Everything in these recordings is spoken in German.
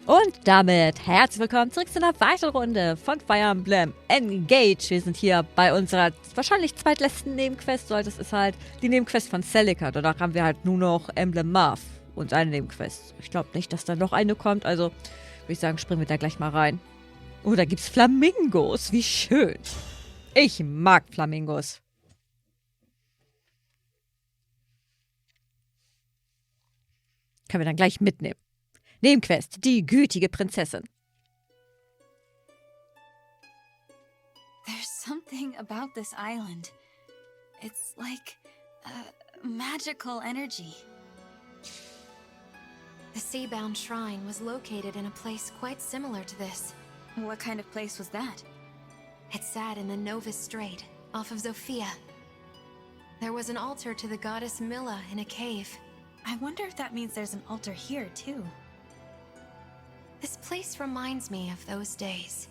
Und damit herzlich willkommen zurück zu einer weiteren Runde von Fire Emblem Engage. Wir sind hier bei unserer wahrscheinlich zweitletzten Nebenquest. So, das ist halt die Nebenquest von Celica. Danach haben wir halt nur noch Emblem Marth und eine Nebenquest. Ich glaube nicht, dass da noch eine kommt. Also würde ich sagen, springen wir da gleich mal rein. Oh, da gibt's Flamingos. Wie schön. Ich mag Flamingos. Können wir dann gleich mitnehmen. Nebenquest, die gütige Prinzessin. There's something about this island. It's like a magical energy. The Seabound Shrine was located in a place quite similar to this. What kind of place was that? It sat in the Novus Strait, off of Zofia. There was an altar to the goddess Milla in a cave. I wonder if that means there's an altar here, too. This place reminds me of those days.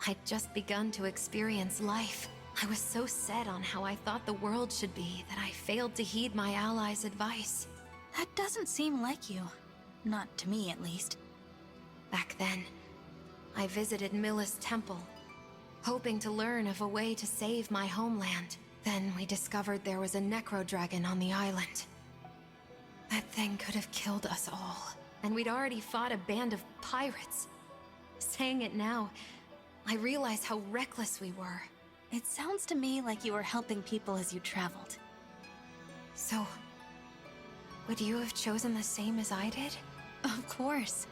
I'd just begun to experience life. I was so set on how I thought the world should be that I failed to heed my allies' advice. That doesn't seem like you. Not to me, at least. Back then, I visited Milla's temple, hoping to learn of a way to save my homeland. Then we discovered there was a Necro Dragon on the island. That thing could have killed us all. And we'd already fought a band of pirates. Saying it now, I realize how reckless we were. It sounds to me like you were helping people as you traveled. So, would you have chosen the same as I did? Of course.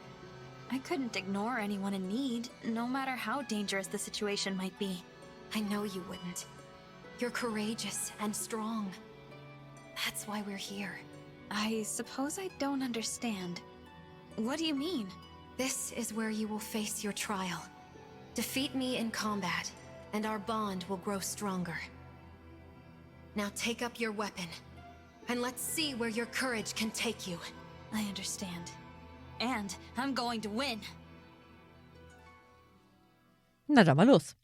I couldn't ignore anyone in need, no matter how dangerous the situation might be. I know you wouldn't. You're courageous and strong. That's why we're here. I suppose I don't understand. What do you mean? This is where you will face your trial. Defeat me in combat, and our bond will grow stronger. Now take up your weapon, and let's see where your courage can take you. I understand. And I'm going to win. Na dann mal los.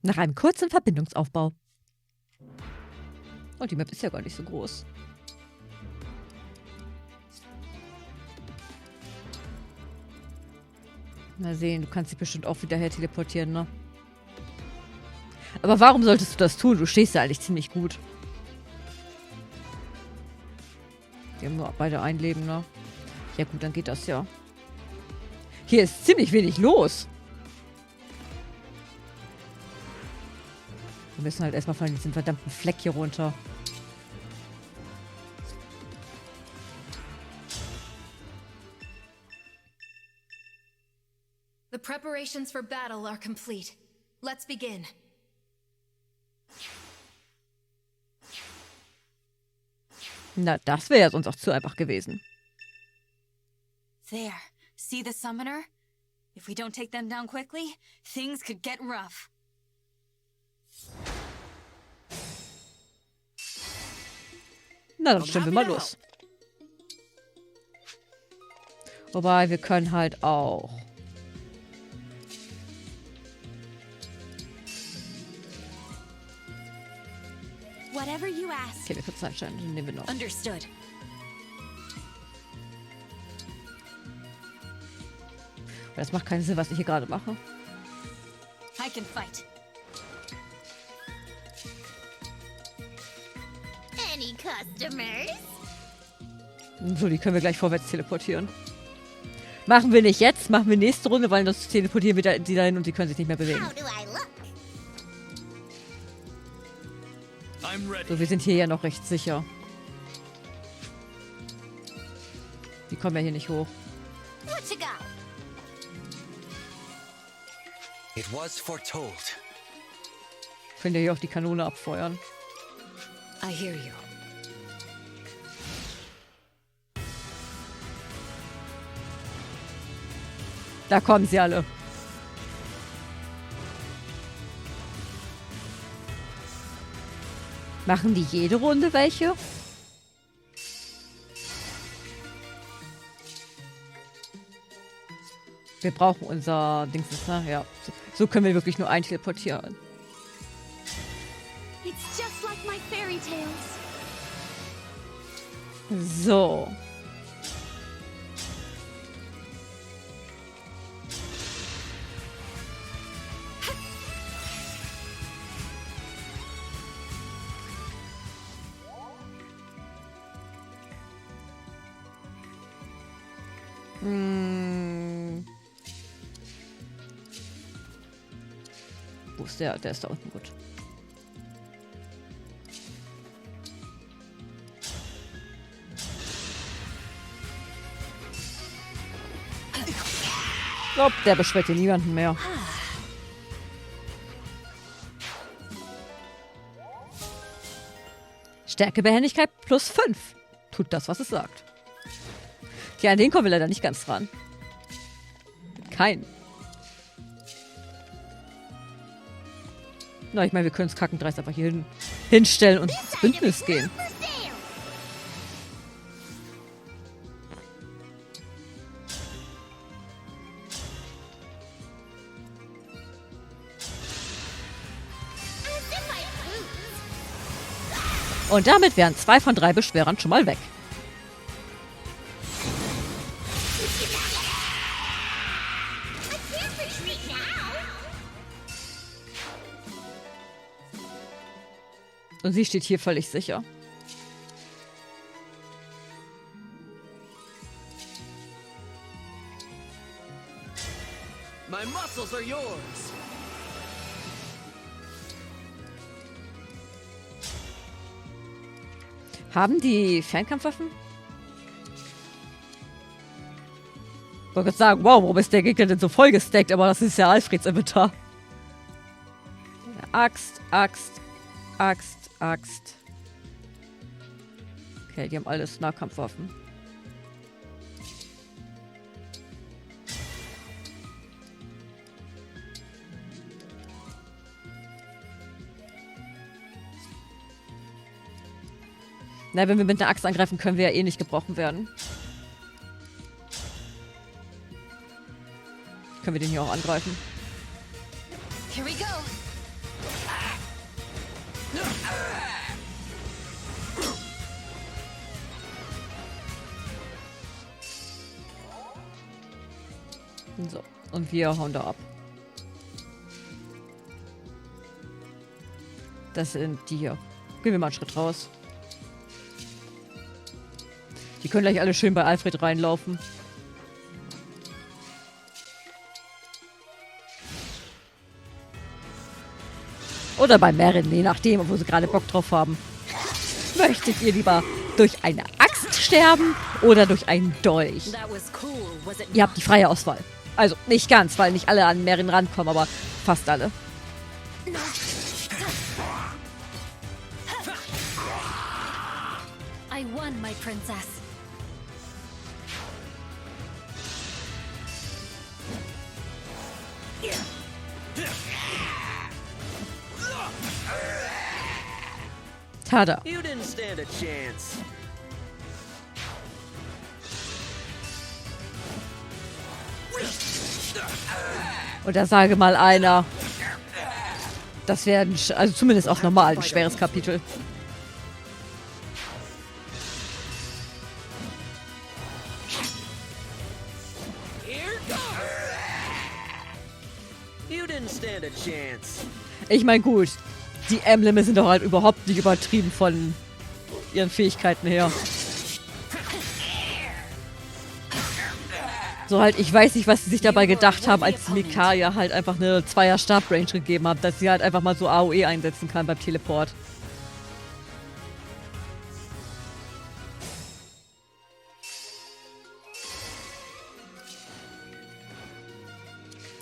Nach einem kurzen Verbindungsaufbau. Oh, die Map ist ja gar nicht so groß. Mal sehen, du kannst dich bestimmt auch wieder her teleportieren, ne? Aber warum solltest du das tun? Du stehst ja eigentlich ziemlich gut. Die haben nur beide ein Leben, ne? Ja gut, dann geht das ja. Hier ist ziemlich wenig los. Wir müssen halt erstmal von diesem verdammten Fleck hier runter. The preparations for battle are complete. Let's begin. Na, das wäre ja sonst auch zu einfach gewesen. There. See the summoner? If we don't take them down quickly, things could get rough. Na, dann stellen wir mal los. Wobei, wir können halt auch. Whatever you ask. Okay, wir können Zeitstein, den nehmen wir noch. Understood. Das macht keinen Sinn, was ich hier gerade mache. I can fight. Any customers? So, die können wir gleich vorwärts teleportieren. Machen wir nicht jetzt, machen wir nächste Runde, weil das teleportieren wir die dahin und die können sich nicht mehr bewegen. How do I look? I'm ready. So, wir sind hier ja noch recht sicher. Die kommen ja hier nicht hoch. What you got? It was foretold. Können ja hier auch die Kanone abfeuern. I hear you. Da kommen sie alle. Machen die jede Runde welche? Wir brauchen unser Dingsens, ne? Ja. So können wir wirklich nur ein teleportieren. It's just like my fairy tales. So. Wo ist der? Der ist da unten, gut. Ich glaube, der beschwert hier niemanden mehr. Stärke, Behendigkeit plus 5. Tut das, was es sagt. Tja, an den kommen wir leider nicht ganz dran. Kein. Na, ich meine, wir können es kackendreist einfach hier hinstellen und ins Bündnis gehen. Und damit wären 2 von 3 Beschwerern schon mal weg. Und sie steht hier völlig sicher. My muscles are yours. Haben die Fernkampfwaffen? Ich wollte gerade sagen, wow, warum ist der Gegner denn so voll gestackt? Aber das ist ja Alfreds Inventar. Axt, Axt, Axt, Axt. Okay, die haben alles Nahkampfwaffen. Na, wenn wir mit einer Axt angreifen, können wir ja eh nicht gebrochen werden. Können wir den hier auch angreifen? Here we go. So, und wir hauen da ab. Das sind die hier. Gehen wir mal einen Schritt raus. Die können gleich alle schön bei Alfred reinlaufen. Oder bei Merrin, je nachdem, wo sie gerade Bock drauf haben. Möchtet ihr lieber durch eine Axt sterben oder durch einen Dolch? Ihr habt die freie Auswahl. Also nicht ganz, weil nicht alle an Merrin rankommen, aber fast alle. I won, my princess. Tada. You didn't stand a chance. Und da sage mal einer, das wäre, also zumindest auch normal, ein schweres Kapitel. You didn't stand a chance. Ich meine, gut, die Embleme sind doch halt überhaupt nicht übertrieben von ihren Fähigkeiten her. So halt, ich weiß nicht, was sie sich dabei gedacht haben, als Mikaia halt einfach eine 2er Stab-Range gegeben hat, dass sie halt einfach mal so AOE einsetzen kann beim Teleport.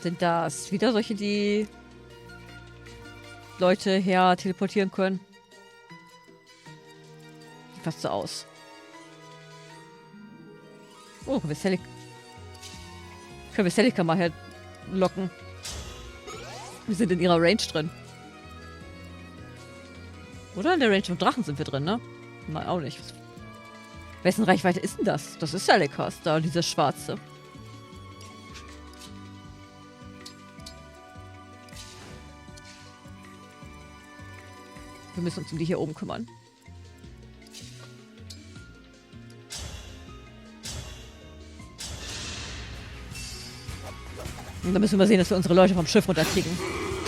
Sind das wieder solche, die Leute her teleportieren können? Sieht fast so aus. Oh, können wir Celica mal herlocken? Wir sind in ihrer Range drin. Oder in der Range vom Drachen sind wir drin, ne? Nein, auch nicht. Wessen Reichweite ist denn das? Das ist Celicas, da, dieses schwarze. Wir müssen uns um die hier oben kümmern. Und dann müssen wir sehen, dass wir unsere Leute vom Schiff runterkriegen.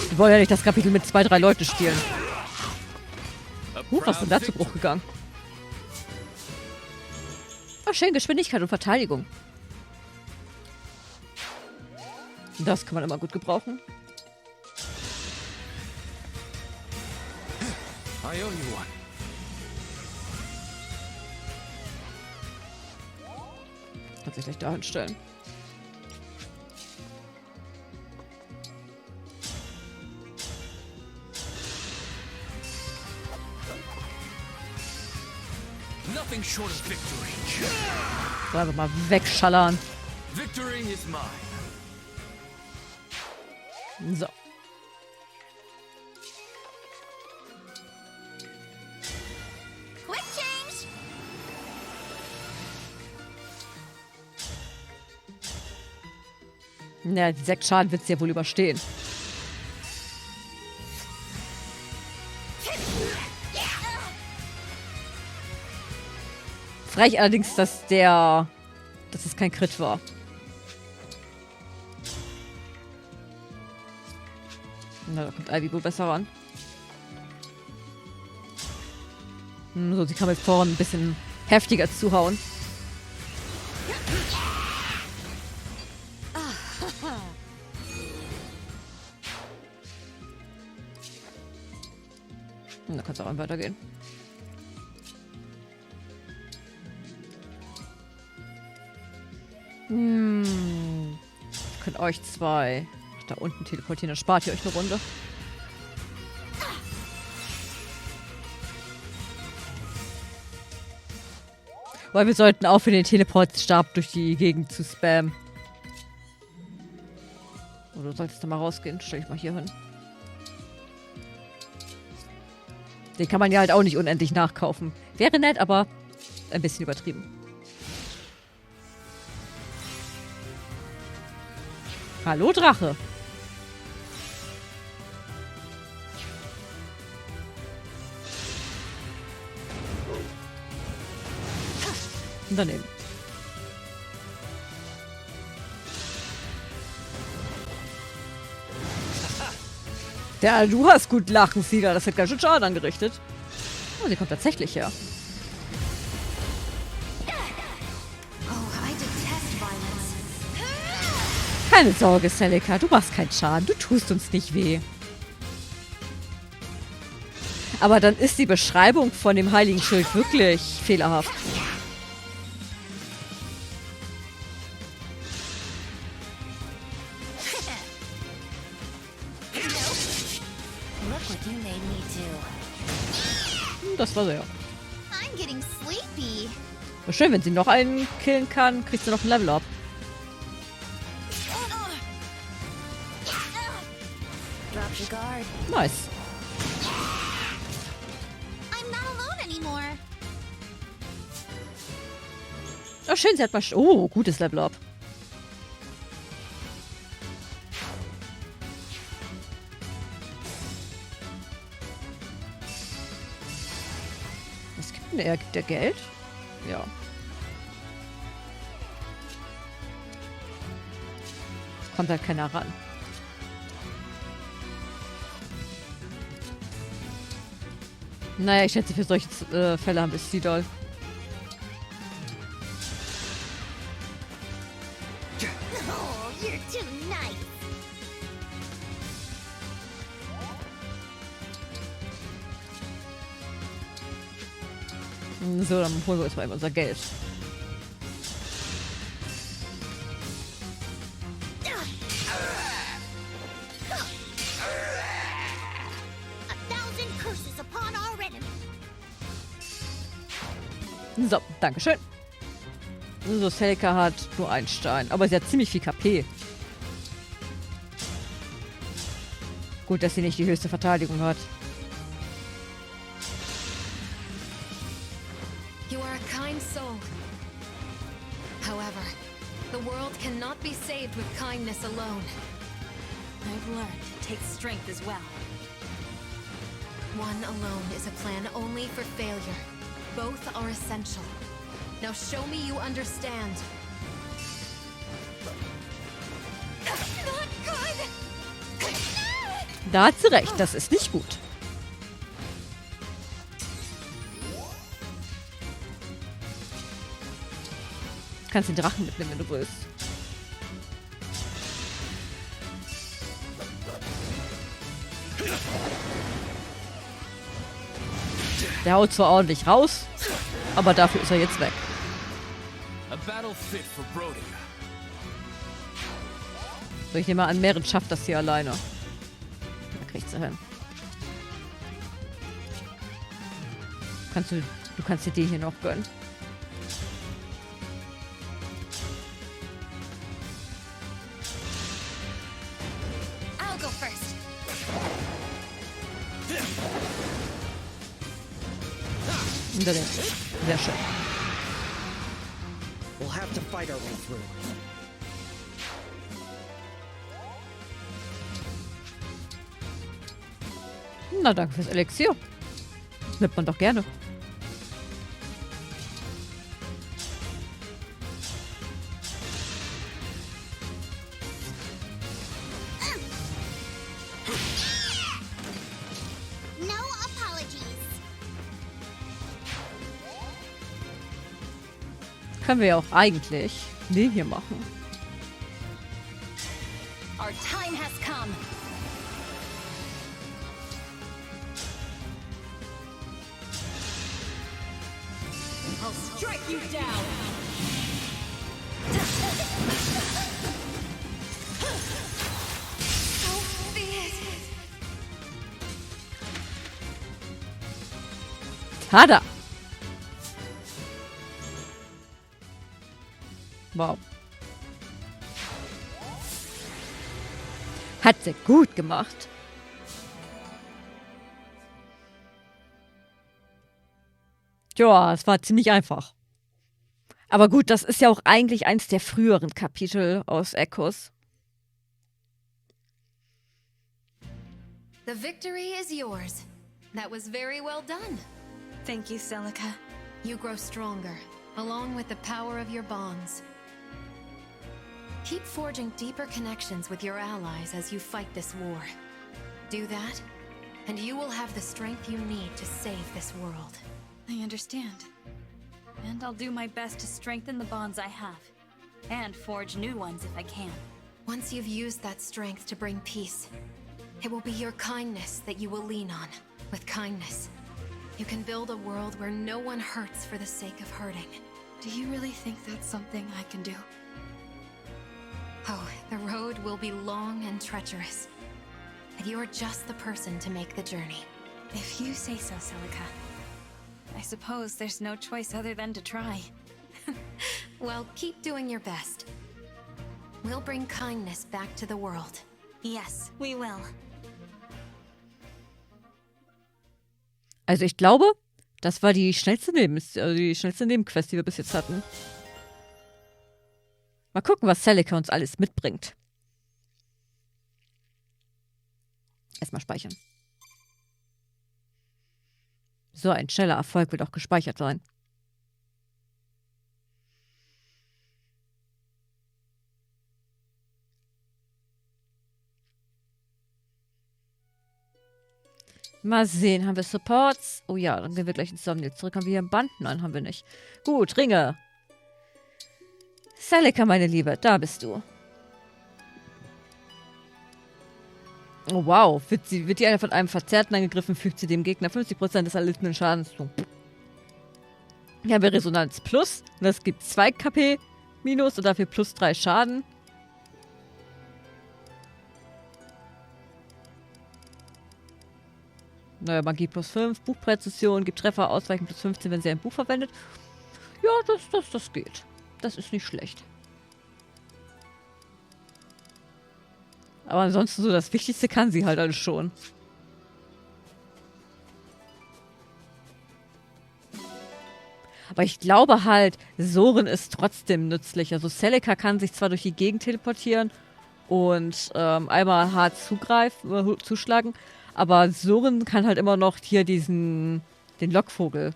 Wir wollen ja nicht das Kapitel mit 2, 3 Leuten spielen. Was ist denn da zu Bruch gegangen? Oh, schön, Geschwindigkeit und Verteidigung. Das kann man immer gut gebrauchen. I owe you one. Kann sich gleich da hinstellen. Nothing short of victory. So, einfach mal wegschallern. Victory is mine. So. Quick change! Na, die 6 Schaden wird es ja wohl überstehen. Frech allerdings, dass es kein Crit war. Na, da kommt Ivy wohl besser ran. So, sie kann jetzt vorne ein bisschen heftiger zuhauen. Und da kann es auch weitergehen. Könnt euch 2 da unten teleportieren, dann spart ihr euch eine Runde. Weil wir sollten aufhören, den Teleportstab durch die Gegend zu spammen. Oder du solltest da mal rausgehen. Stell ich mal hier hin. Den kann man ja halt auch nicht unendlich nachkaufen. Wäre nett, aber ein bisschen übertrieben. Hallo, Drache. Und daneben. Ja, du hast gut lachen, Sida. Das hat ganz schön Schaden angerichtet. Oh, sie kommt tatsächlich her. Oh, I detest violence. Keine Sorge, Celica. Du machst keinen Schaden. Du tust uns nicht weh. Aber dann ist die Beschreibung von dem Heiligen Schild wirklich fehlerhaft. Look what you made me do. Das war so, ja. I'm getting sleepy. Schön, wenn sie noch einen killen kann, kriegt sie noch ein Level up. Drop your guard. Nice. I'm not alone anymore. Oh, schön, sie hat mal... Oh, gutes Level up. Was gibt denn der? Gibt der Geld? Ja. Kommt halt keiner ran. Naja, ich schätze, für solche Fälle haben wir Seadoll. Oh, you're too nice. So, dann holen wir uns mal eben unser Geld. A thousand curses upon our enemy. So, dankeschön. So, Celica hat nur einen Stein, aber sie hat ziemlich viel KP. Gut, dass sie nicht die höchste Verteidigung hat. You are a kind soul. However, the world cannot be saved with kindness alone. I've learned it takes strength as well. One alone is a plan only for failure. Both are essential. Now show me you understand. Not good! Da hat sie recht, das ist nicht gut. Du kannst den Drachen mitnehmen, wenn du willst. Der haut zwar ordentlich raus, aber dafür ist er jetzt weg. A battle fit for Brody. So, ich nehme an, Meren schafft das hier alleine. Da kriegt sie hin. Du kannst dir die hier noch gönnen. I'll go first. Und dann sehr schön. We'll have to fight our way through. Na, danke fürs Elixier. Das nimmt man doch gerne. No apologies. Können wir ja auch eigentlich den hier machen. Our time has come. I'll strike you down. So be it. Tada! Wow. Hat sie gut gemacht. Ja, es war ziemlich einfach. Aber gut, das ist ja auch eigentlich eins der früheren Kapitel aus Echos. The victory is yours. That was very well done. Thank you, Celica. You grow stronger, along with the power of your bonds. Keep forging deeper connections with your allies as you fight this war. Do that, and you will have the strength you need to save this world. I understand. And I'll do my best to strengthen the bonds I have. And forge new ones if I can. Once you've used that strength to bring peace, it will be your kindness that you will lean on. With kindness, you can build a world where no one hurts for the sake of hurting. Do you really think that's something I can do? Oh, the road will be long and treacherous. But you are just the person to make the journey. If you say so, Celica. I suppose there's no choice other than to try. Well, keep doing your best. We'll bring kindness back to the world. Yes, we will. Also ich glaube, das war die schnellste Nebenquest, die wir bis jetzt hatten. Mal gucken, was Celica uns alles mitbringt. Erstmal speichern. So ein schneller Erfolg wird auch gespeichert sein. Mal sehen, haben wir Supports? Oh ja, dann gehen wir gleich ins Somniel zurück. Haben wir hier ein Band? Nein, haben wir nicht. Gut, Ringe. Celica, meine Liebe, da bist du. Oh, wow. Wird die von einem Verzerrten angegriffen, fügt sie dem Gegner 50% des erlittenen Schadens zu. Hier haben wir Resonanz Plus. Das gibt 2 KP minus und dafür plus 3 Schaden. Naja, Magie plus 5, Buchpräzision, gibt Treffer ausweichen plus 15, wenn sie ein Buch verwendet. Ja, das geht. Das ist nicht schlecht. Aber ansonsten so das Wichtigste kann sie halt alles schon. Aber ich glaube halt, Soren ist trotzdem nützlich. Also Celica kann sich zwar durch die Gegend teleportieren und einmal hart zuschlagen, Aber Soren kann halt immer noch hier den Lockvogel.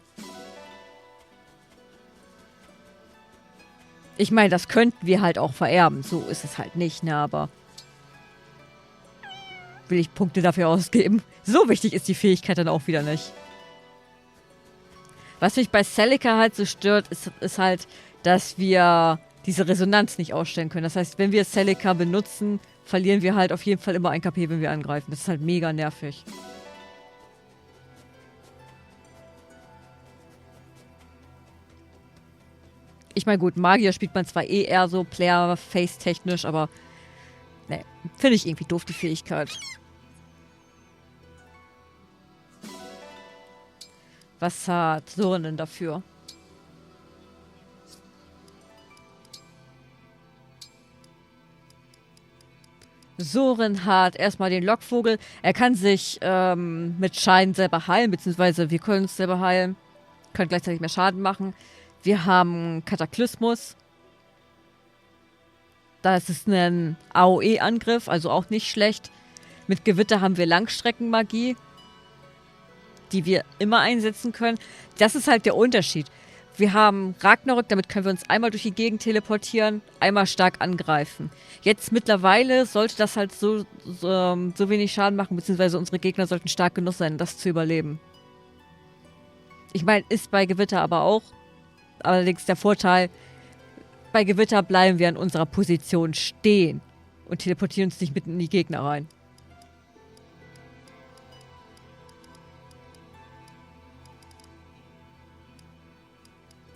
Ich meine, das könnten wir halt auch vererben. So ist es halt nicht, ne, aber will ich Punkte dafür ausgeben? So wichtig ist die Fähigkeit dann auch wieder nicht. Was mich bei Celica halt so stört, ist halt, dass wir diese Resonanz nicht ausstellen können. Das heißt, wenn wir Celica benutzen, verlieren wir halt auf jeden Fall immer ein KP, wenn wir angreifen. Das ist halt mega nervig. Ich meine, gut, Magier spielt man zwar eh eher so Player-Face-technisch, aber ne, finde ich irgendwie doof, die Fähigkeit. Was hat Soren denn dafür? Soren hat erstmal den Lockvogel. Er kann sich mit Schein selber heilen, beziehungsweise wir können uns selber heilen. Können gleichzeitig mehr Schaden machen. Wir haben Kataklysmus. Das ist ein AOE-Angriff, also auch nicht schlecht. Mit Gewitter haben wir Langstreckenmagie, die wir immer einsetzen können. Das ist halt der Unterschied. Wir haben Ragnarök, damit können wir uns einmal durch die Gegend teleportieren, einmal stark angreifen. Jetzt mittlerweile sollte das halt so wenig Schaden machen, beziehungsweise unsere Gegner sollten stark genug sein, das zu überleben. Ich meine, ist bei Gewitter aber auch. Allerdings der Vorteil, bei Gewitter bleiben wir an unserer Position stehen und teleportieren uns nicht mitten in die Gegner rein.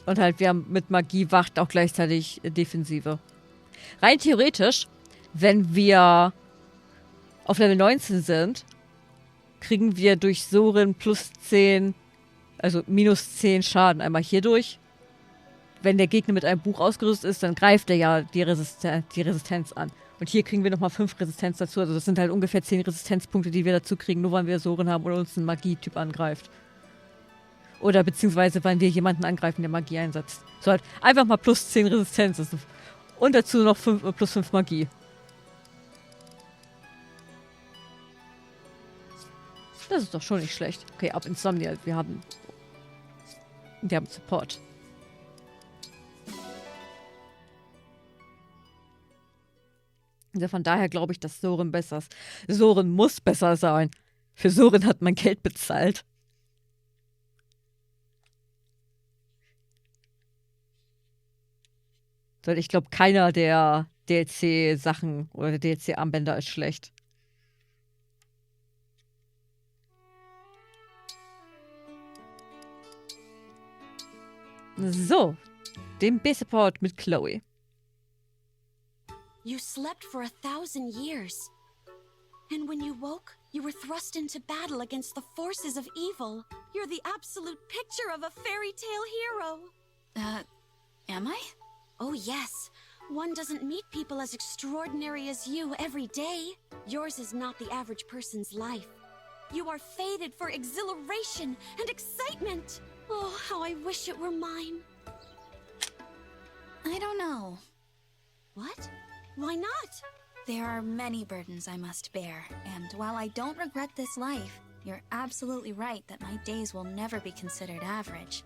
Und halt, wir haben mit Magie Wacht auch gleichzeitig Defensive. Rein theoretisch, wenn wir auf Level 19 sind, kriegen wir durch Soren plus 10, also minus 10 Schaden einmal hierdurch. Wenn der Gegner mit einem Buch ausgerüstet ist, dann greift er ja die Resistenz an. Und hier kriegen wir nochmal 5 Resistenz dazu. Also das sind halt ungefähr 10 Resistenzpunkte, die wir dazu kriegen, nur weil wir Soren haben oder uns ein Magietyp angreift. Oder beziehungsweise, weil wir jemanden angreifen, der Magie einsetzt. So halt einfach mal plus 10 Resistenz. Und dazu noch plus 5 Magie. Das ist doch schon nicht schlecht. Okay, ab Insomnia. Wir haben Support. Also von daher glaube ich, dass Soren besser ist. Soren muss besser sein. Für Soren hat man Geld bezahlt. Ich glaube, keiner der DLC-Sachen oder der DLC-Armbänder ist schlecht. So, den B-Support mit Chloe. You slept for 1,000 years. And when you woke, you were thrust into battle against the forces of evil. You're the absolute picture of a fairy tale hero. Am I? Oh yes. One doesn't meet people as extraordinary as you every day. Yours is not the average person's life. You are fated for exhilaration and excitement. Oh, how I wish it were mine. I don't know. What? Why not? There are many burdens I must bear, and while I don't regret this life, you're absolutely right that my days will never be considered average.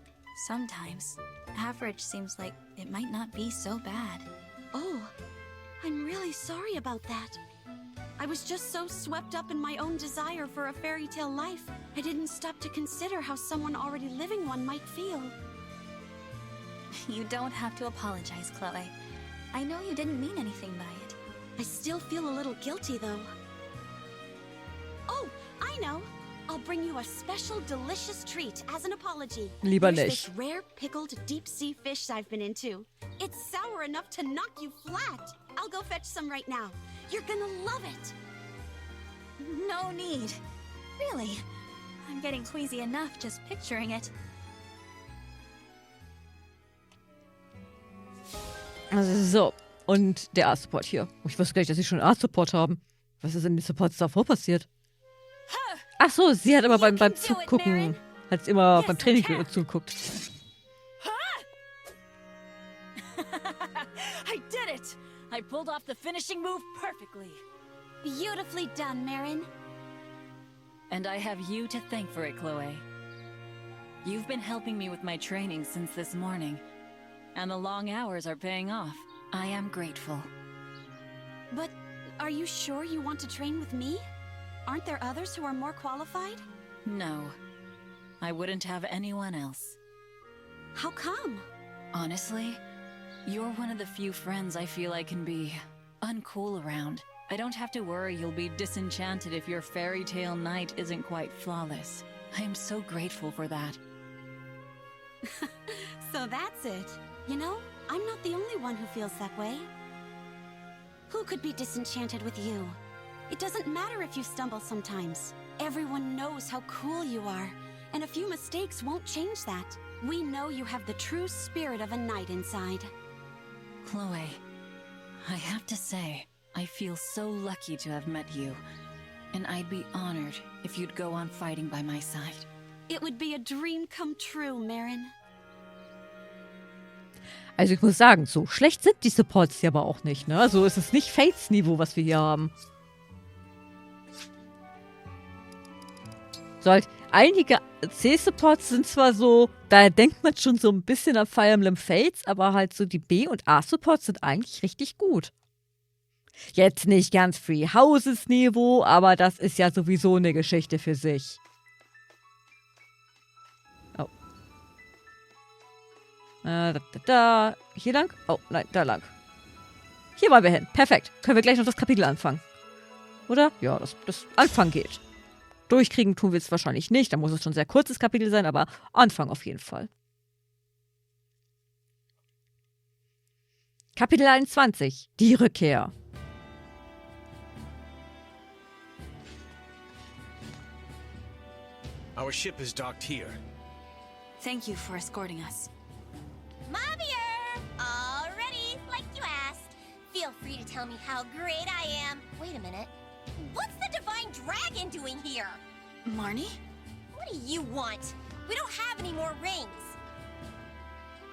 Sometimes, average seems like it might not be so bad. Oh, I'm really sorry about that. I was just so swept up in my own desire for a fairy tale life, I didn't stop to consider how someone already living one might feel. You don't have to apologize, Chloe. I know you didn't mean anything by it. I still feel a little guilty, though. Oh, I know. I'll bring you a special, delicious treat as an apology. Lieber Here's nicht. this rare pickled deep-sea fish I've been into. It's sour enough to knock you flat. I'll go fetch some right now. You're gonna love it. No need. Really. I'm getting queasy enough just picturing it. So, und der A-Support hier. Oh, ich wusste gar nicht, dass sie schon A-Support haben. Was ist in den Supports davor passiert? Ach so, sie hat aber beim Zugucken, hat sie immer beim Training zugeguckt. I did it! I pulled off the finishing move perfectly. Beautifully done, Marin. And I have you to thank for it, Chloe. You've been helping me with my training since this morning, and the long hours are paying off. I am grateful. But are you sure you want to train with me? Aren't there others who are more qualified? No, I wouldn't have anyone else. How come? Honestly, you're one of the few friends I feel I can be uncool around. I don't have to worry you'll be disenchanted if your fairy tale night isn't quite flawless. I am so grateful for that. So that's it. You know, I'm not the only one who feels that way. Who could be disenchanted with you? It doesn't matter if you stumble sometimes. Everyone knows how cool you are, and a few mistakes won't change that. We know you have the true spirit of a knight inside. Chloe, I have to say, I feel so lucky to have met you, and I'd be honored if you'd go on fighting by my side. It would be a dream come true, Marin. Also ich muss sagen, so schlecht sind die Supports hier aber auch nicht, ne? Also es ist nicht Fates-Niveau, was wir hier haben. So halt, einige C-Supports sind zwar so, da denkt man schon so ein bisschen an Fire Emblem Fates, aber halt so die B- und A-Supports sind eigentlich richtig gut. Jetzt nicht ganz Free Houses Niveau, aber das ist ja sowieso eine Geschichte für sich. Oh. Da. Hier lang? Oh, nein, da lang. Hier wollen wir hin. Perfekt. Können wir gleich noch das Kapitel anfangen. Oder? Ja, das Anfang geht. Durchkriegen tun wir es wahrscheinlich nicht. Da muss es schon ein sehr kurzes Kapitel sein, aber Anfang auf jeden Fall. Kapitel 21. Die Rückkehr. Our ship is docked here. Thank you for escorting us. Mavier! All ready, like you asked. Feel free to tell me how great I am. Wait a minute. What's the Divine Dragon doing here? Marnie? What do you want? We don't have any more rings.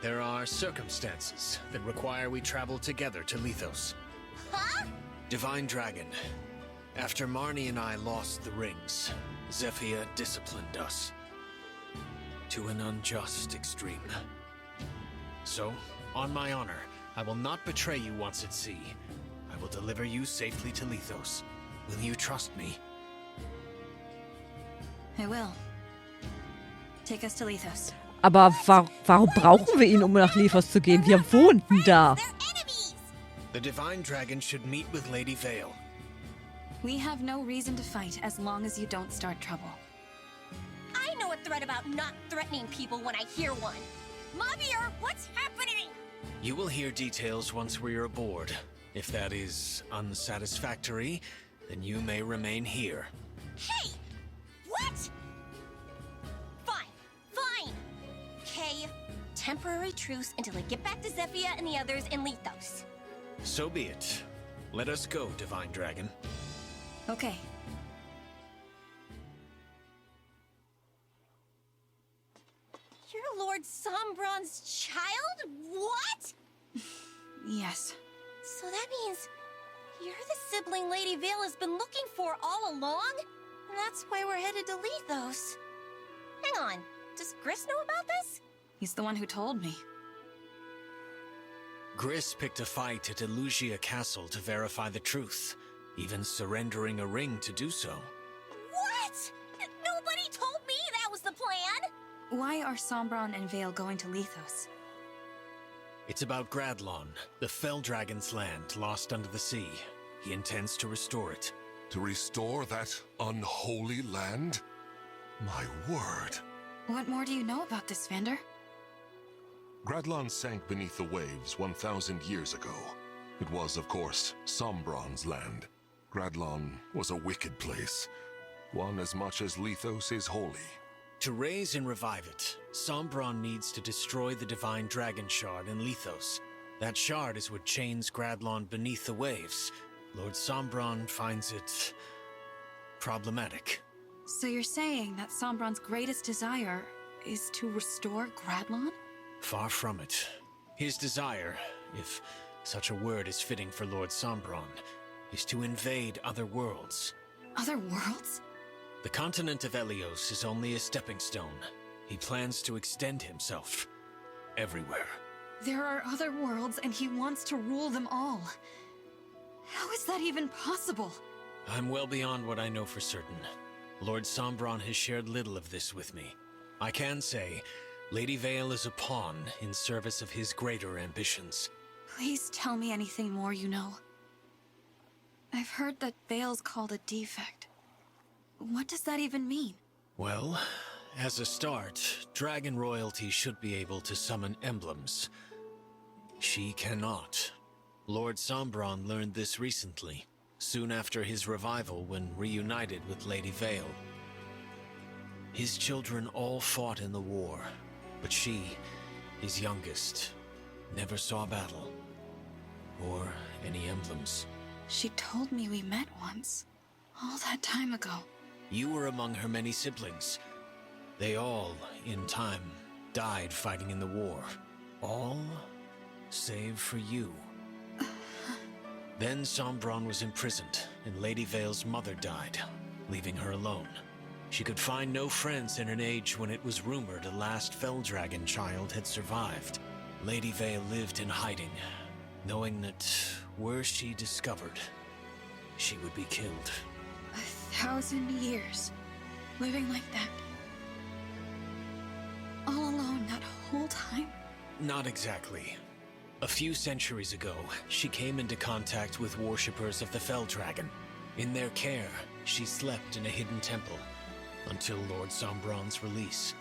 There are circumstances that require we travel together to Lethos. Huh? Divine Dragon. After Marnie and I lost the rings, Zephyr disciplined us to an unjust extreme. So, on my honor, I will not betray you once at sea. I will deliver you safely to Lethos. Will you trust me? I will. Take us to Lethos. Aber warum brauchen wir ihn, um nach Lethos zu gehen? Wir wohnten da. They're enemies! The Divine Dragon should meet with Lady Vale. We have no reason to fight as long as you don't start trouble. I know a threat about not threatening people when I hear one. Mavier, what's happening? You will hear details once we're aboard. If that is unsatisfactory, then you may remain here. Hey! What? Fine. Okay, temporary truce until I get back to Zephyr and the others in Lethos. So be it. Let us go, Divine Dragon. Okay. You're Lord Sombron's child? What? Yes. So that means you're the sibling Lady Vale has been looking for all along? And that's why we're headed to Lethos. Hang on, does Gris know about this? He's the one who told me. Gris picked a fight at Elugia Castle to verify the truth, even surrendering a ring to do so. What? Nobody told me that was the plan! Why are Sombron and Vale going to Lethos? It's about Gradlon, the Fell Dragon's land lost under the sea. He intends to restore it. To restore that unholy land? My word. What more do you know about this, Vander? Gradlon sank beneath the waves 1,000 years ago. It was, of course, Sombron's land. Gradlon was a wicked place, one as much as Lethos is holy. To raise and revive it, Sombron needs to destroy the Divine Dragon Shard in Lethos. That shard is what chains Gradlon beneath the waves. Lord Sombron finds it problematic. So you're saying that Sombron's greatest desire is to restore Gradlon? Far from it. His desire, if such a word is fitting for Lord Sombron, is to invade other worlds. Other worlds? The continent of Helios is only a stepping stone. He plans to extend himself everywhere. There are other worlds, and he wants to rule them all. How is that even possible? I'm well beyond what I know for certain. Lord Sombron has shared little of this with me. I can say, Lady Vale is a pawn in service of his greater ambitions. Please tell me anything more you know. I've heard that Vale's called a defect. What does that even mean? Well, as a start, dragon royalty should be able to summon emblems. She cannot. Lord Sombron learned this recently, soon after his revival when reunited with Lady Vale. His children all fought in the war, but she, his youngest, never saw battle or any emblems. She told me we met once, all that time ago. You were among her many siblings. They all, in time, died fighting in the war. All save for you. Then Sombron was imprisoned, and Lady Vale's mother died, leaving her alone. She could find no friends in an age when it was rumored a last Felldragon child had survived. Lady Vale lived in hiding, knowing that were she discovered, she would be killed. 1,000 years, living like that. All alone that whole time? Not exactly. A few centuries ago, she came into contact with worshippers of the Felldragon. In their care, she slept in a hidden temple until Lord Sombron's release.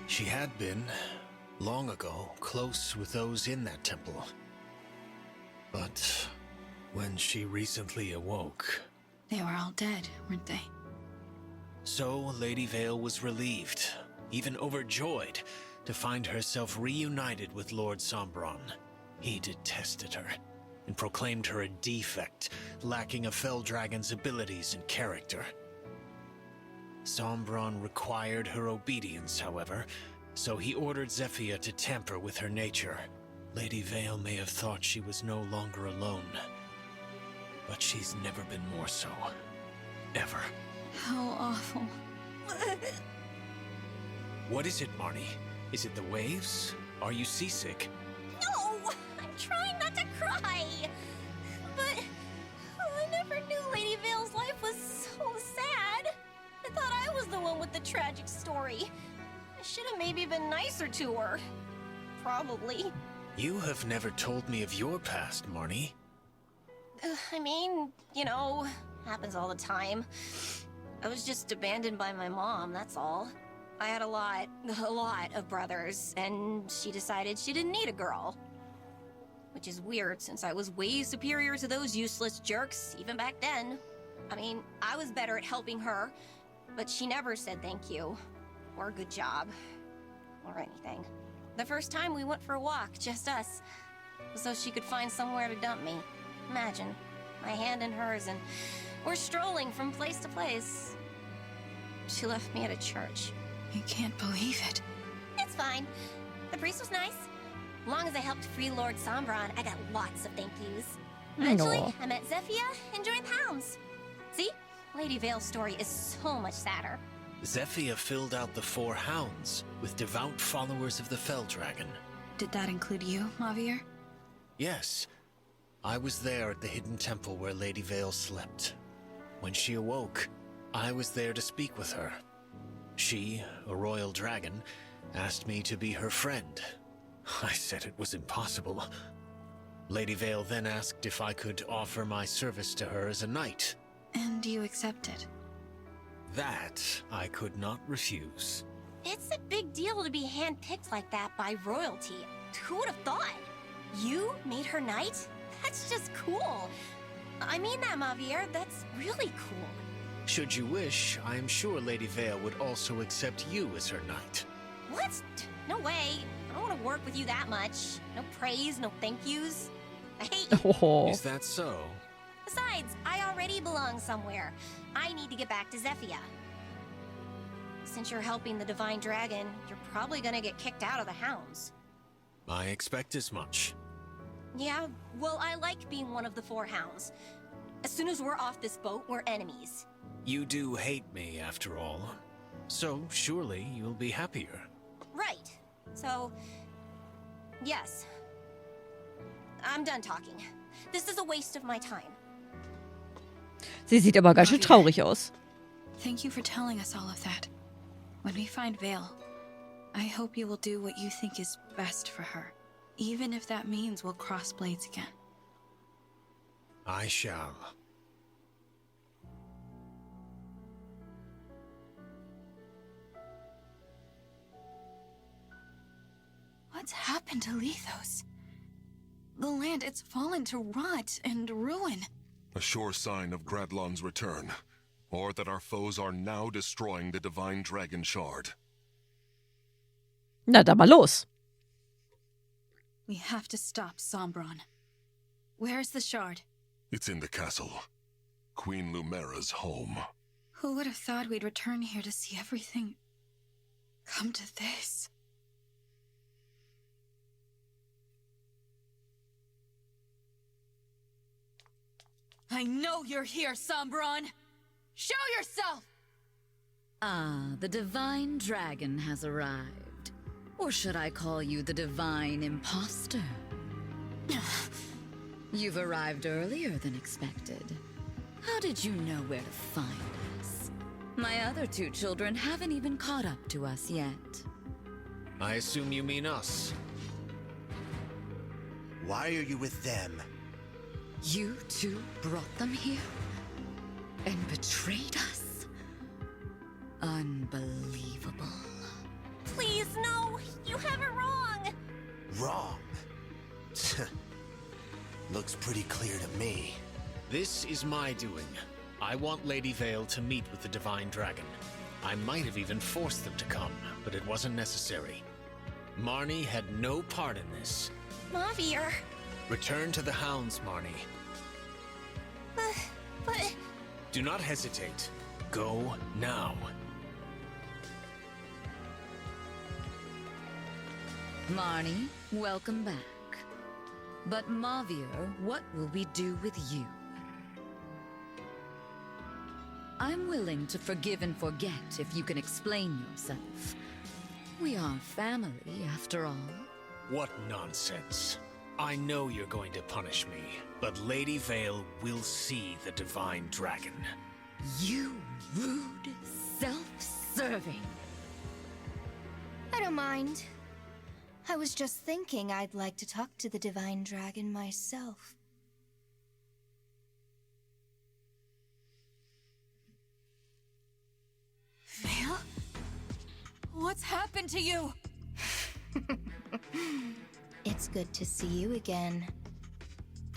She had been, long ago, close with those in that temple. But when she recently awoke... They were all dead, weren't they? So Lady Vale was relieved, even overjoyed, to find herself reunited with Lord Sombron. He detested her, and proclaimed her a defect, lacking a Felldragon's abilities and character. Sombron required her obedience, however, so he ordered Zephyia to tamper with her nature. Lady Vale may have thought she was no longer alone, but she's never been more so. Ever. How awful. What is it, Marnie? Is it the waves? Are you seasick? No! I'm trying not to cry! But I never knew Lady Vale's life was so sad. I thought I was the one with the tragic story. I should have maybe been nicer to her. Probably. You have never told me of your past, Marnie. I mean, you know, happens all the time. I was just abandoned by my mom, that's all. I had a lot of brothers, and she decided she didn't need a girl. Which is weird, since I was way superior to those useless jerks, even back then. I mean, I was better at helping her, but she never said thank you, or good job, or anything. The first time we went for a walk, just us, so she could find somewhere to dump me. Imagine, my hand in hers, and we're strolling from place to place. She left me at a church. I can't believe it. It's fine. The priest was nice. As long as I helped free Lord Sombron, I got lots of thank yous. Eventually, I met Zephyia and joined the Hounds. See? Lady Vale's story is so much sadder. Zephyia filled out the 4 Hounds with devout followers of the Felldragon. Did that include you, Mavier? Yes. I was there at the hidden temple where Lady Vale slept. When she awoke, I was there to speak with her. She, a royal dragon, asked me to be her friend. I said it was impossible. Lady Vale then asked if I could offer my service to her as a knight. And you accepted? That I could not refuse. It's a big deal to be handpicked like that by royalty. Who would have thought? You made her knight? That's just cool. I mean that, Mavier. That's really cool. Should you wish, I am sure Lady Vale would also accept you as her knight. What? No way. I don't want to work with you that much. No praise, no thank yous. I hate you. Oh. Is that so? Besides, I already belong somewhere. I need to get back to Zephyia. Since you're helping the Divine Dragon, you're probably gonna get kicked out of the Hounds. I expect as much. Yeah, well, I like being one of the 4 Hounds. As soon as we're off this boat, we're enemies. You do hate me, after all. So, surely you'll be happier. Right. So, yes. I'm done talking. This is a waste of my time. Sie sieht aber ganz schön traurig aus. Thank you for telling us all of that. When we find Vale, I hope you will do what you think is best for her, even if that means we'll cross blades again. I shall. What's happened to Lethos? The land, it's fallen to rot and ruin. A sure sign of Gradlon's return, or that our foes are now destroying the Divine Dragon Shard. Na, dann mal los. We have to stop Sombron. Where's the shard? It's in the castle. Queen Lumera's home. Who would have thought we'd return here to see everything come to this? I know you're here, Sombron! Show yourself! Ah, the Divine Dragon has arrived. Or should I call you the Divine Imposter? You've arrived earlier than expected. How did you know where to find us? My other two children haven't even caught up to us yet. I assume you mean us. Why are you with them? You two brought them here? And betrayed us? Unbelievable. Please, no! You have it wrong! Wrong. Looks pretty clear to me. This is my doing. I want Lady Vale to meet with the Divine Dragon. I might have even forced them to come, but it wasn't necessary. Marnie had no part in this. Mavier. Return to the hounds, Marnie. But... Do not hesitate. Go now. Marnie, welcome back. But Mavier, what will we do with you? I'm willing to forgive and forget if you can explain yourself. We are family, after all. What nonsense. I know you're going to punish me, but Lady Vale will see the Divine Dragon. You rude, self-serving. I don't mind. I was just thinking I'd like to talk to the Divine Dragon myself. Vale? What's happened to you? It's good to see you again.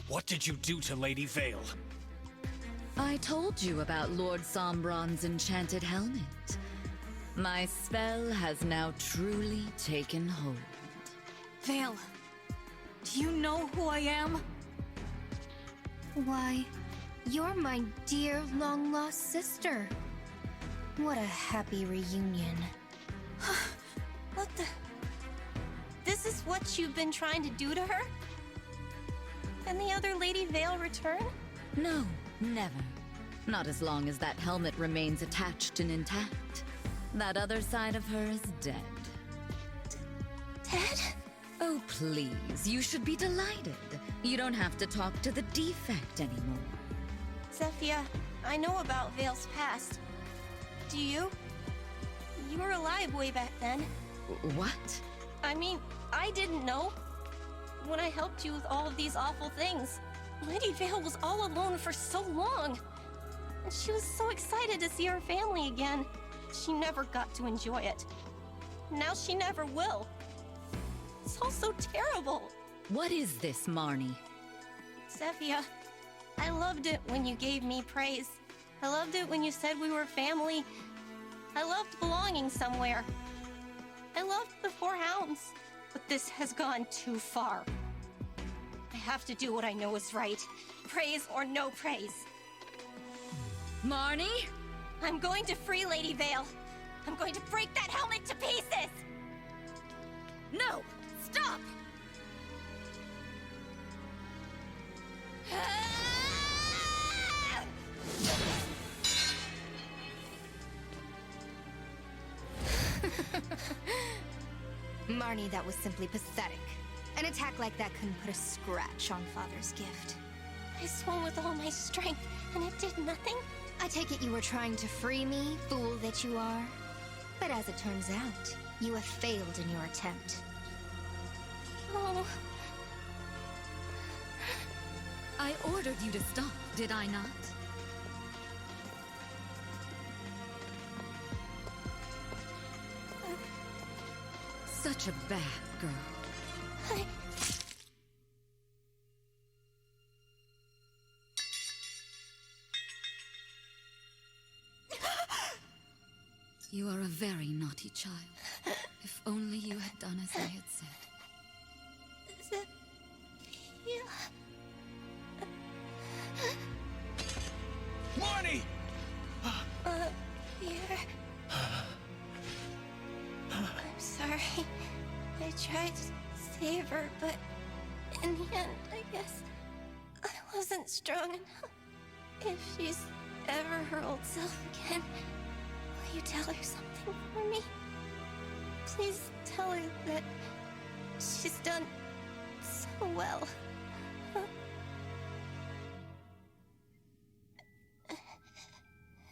What did you do to Lady Vale? I told you about Lord Sombron's enchanted helmet. My spell has now truly taken hold. Vale, do you know who I am? Why, you're my dear long-lost sister. What a happy reunion. What the... This is what you've been trying to do to her? Can the other Lady Vale return? No, never. Not as long as that helmet remains attached and intact. That other side of her is dead. Dead? Oh, please, you should be delighted. You don't have to talk to the defect anymore. Zephyr, I know about Vale's past. Do you? You were alive way back then. What? I mean, I didn't know. When I helped you with all of these awful things, Lady Vale was all alone for so long. And she was so excited to see her family again. She never got to enjoy it. Now she never will. It's all so terrible. What is this, Marnie? Zephyr, I loved it when you gave me praise. I loved it when you said we were family. I loved belonging somewhere. I loved the Four Hounds. But this has gone too far. I have to do what I know is right. Praise or no praise. Marnie? I'm going to free Lady Vale. I'm going to break that helmet to pieces! No! Stop! Marnie, that was simply pathetic. An attack like that couldn't put a scratch on Father's gift. I swung with all my strength, and it did nothing? I take it you were trying to free me, fool that you are. But as it turns out, you have failed in your attempt. Oh. I ordered you to stop, did I not? Such a bad girl. You are a very naughty child. If only you had done as I had said. Marnie! Here. I'm sorry. I tried to save her, but in the end, I guess I wasn't strong enough. If she's ever her old self again, will you tell her something for me? Please tell her that she's done so well.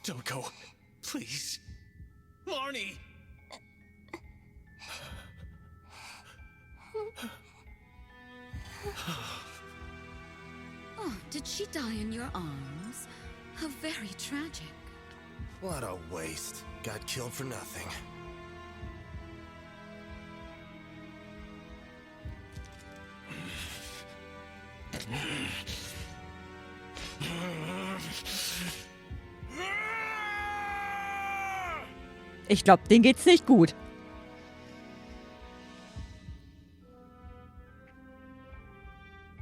Don't go. Please. Marnie! Oh, did she die in your arms? How very tragic. What a waste. Got killed for nothing. Ich glaube, denen geht's nicht gut.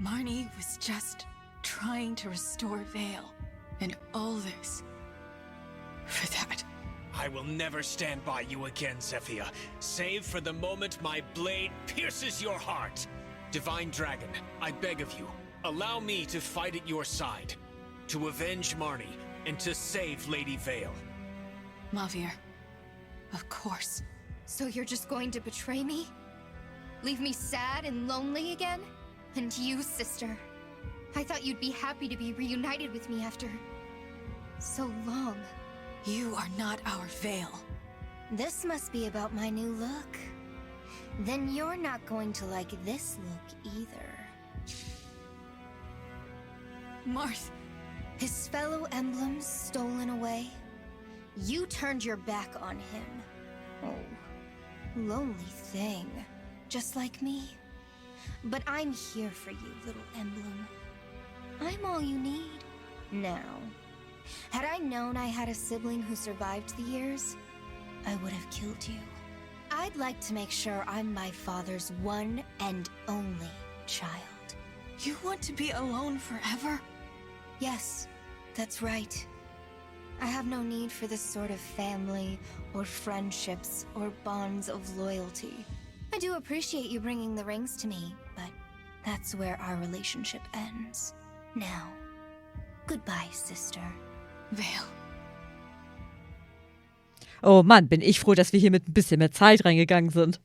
Marnie was just trying to restore Vale, and all this for that. I will never stand by you again, Zephyr, save for the moment my blade pierces your heart. Divine Dragon, I beg of you, allow me to fight at your side, to avenge Marnie, and to save Lady Vale. Mavir, of course. So you're just going to betray me? Leave me sad and lonely again? And you, sister. I thought you'd be happy to be reunited with me after so long. You are not our Vale. This must be about my new look. Then you're not going to like this look either. Marth. His fellow emblems stolen away. You turned your back on him. Oh, lonely thing. Just like me. But I'm here for you, little emblem. I'm all you need. Now, had I known I had a sibling who survived the years, I would have killed you. I'd like to make sure I'm my father's one and only child. You want to be alone forever? Yes, that's right. I have no need for this sort of family, or friendships, or bonds of loyalty. I do appreciate you bringing the rings to me, but that's where our relationship ends. Now, goodbye, sister. Vale. Oh Mann, bin ich froh, dass wir hier mit ein bisschen mehr Zeit reingegangen sind.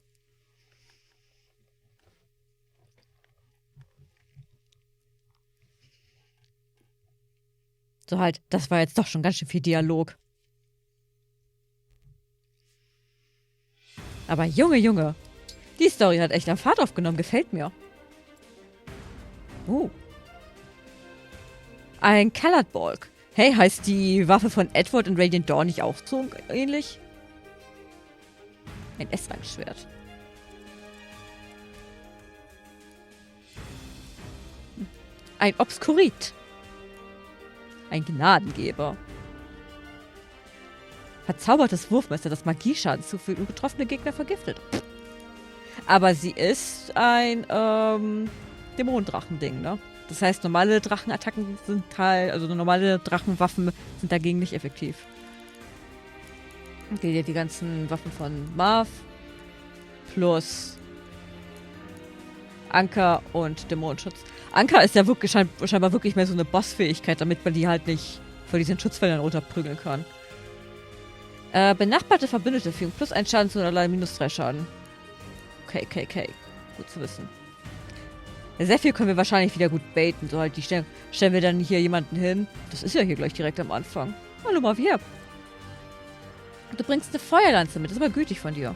So halt, das war jetzt doch schon ganz schön viel Dialog. Aber Junge, Junge. Die Story hat echt an Fahrt aufgenommen, gefällt mir. Ein Colored Balk. Hey, heißt die Waffe von Edward in Radiant Dawn nicht auch so ähnlich? Ein S-Rang-Schwert. Ein Obskurit. Ein Gnadengeber. Verzaubertes Wurfmesser, das Magieschaden zufügt und getroffene Gegner vergiftet. Aber sie ist ein Dämonendrachen-Ding, ne? Das heißt, normale Drachenattacken sind halt, also normale Drachenwaffen sind dagegen nicht effektiv. Okay, hier die ganzen Waffen von Marth plus Anker und Dämonenschutz. Anker ist ja wirklich scheinbar wirklich mehr so eine Bossfähigkeit, damit man die halt nicht vor diesen Schutzfeldern runterprügeln kann. Benachbarte Verbündete fügen plus 1 Schaden zu und allein minus 3 Schaden. Okay. Gut zu wissen. Sehr viel können wir wahrscheinlich wieder gut baiten. So halt, stellen wir dann hier jemanden hin. Das ist ja hier gleich direkt am Anfang. Hallo, mal hier. Du bringst eine Feuerlanze mit. Das ist aber gütig von dir.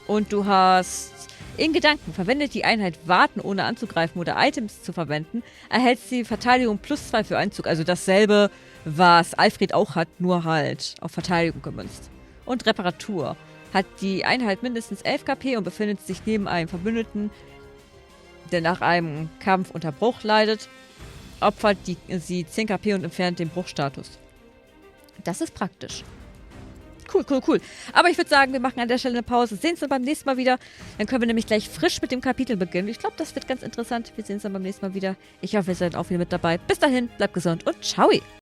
Und du hast in Gedanken verwendet die Einheit Warten, ohne anzugreifen oder Items zu verwenden. Erhältst die Verteidigung +2 für Einzug. Also dasselbe, was Alfred auch hat, nur halt auf Verteidigung gemünzt. Und Reparatur. Hat die Einheit mindestens 11 KP und befindet sich neben einem Verbündeten, der nach einem Kampf unter Bruch leidet, opfert sie 10 KP und entfernt den Bruchstatus. Das ist praktisch. Cool. Aber ich würde sagen, wir machen an der Stelle eine Pause. Sehen uns dann beim nächsten Mal wieder. Dann können wir nämlich gleich frisch mit dem Kapitel beginnen. Ich glaube, das wird ganz interessant. Wir sehen uns dann beim nächsten Mal wieder. Ich hoffe, ihr seid auch wieder mit dabei. Bis dahin, bleibt gesund und ciao!